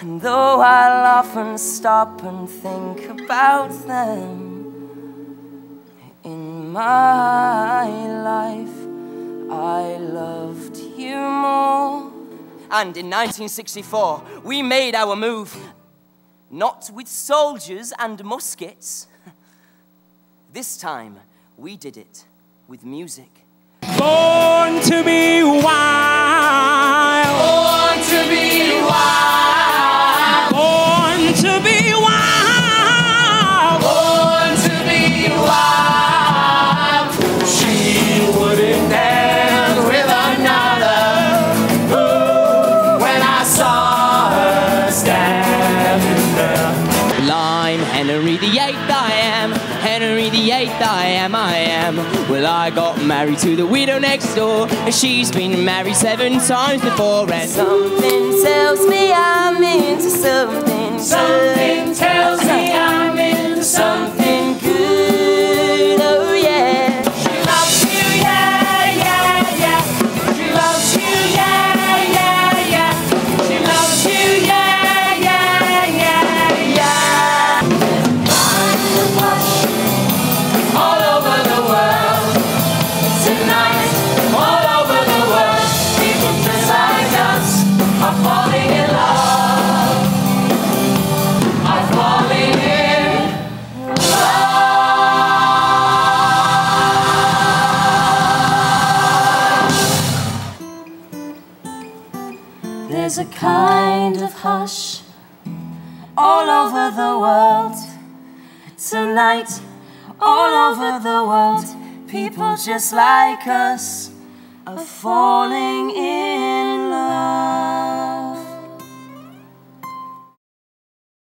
And though I'll often stop and think about them, in my life I loved you more. And in 1964, we made our move, not with soldiers and muskets. This time, we did it with music. Born to be wild. Born to be wild. Born to be wild. Born to be wild. She wouldn't dance with another. Ooh, when I saw her standing there. I'm Henry VIII, I am. Henry VIII, I am. Well, I got married to the widow next door, and she's been married 7 times before, and something tells me I'm into something. Something tells me I'm into something good. Oh yeah. She loves you, yeah, yeah, yeah. She loves you, yeah, yeah, yeah. She loves you, yeah, yeah, yeah, yeah. I'm the push all over the world tonight, all over the world. People just like us are falling in love. Are falling in love. There's a kind of hush all over the world tonight, all over the world. People just like us are falling in love.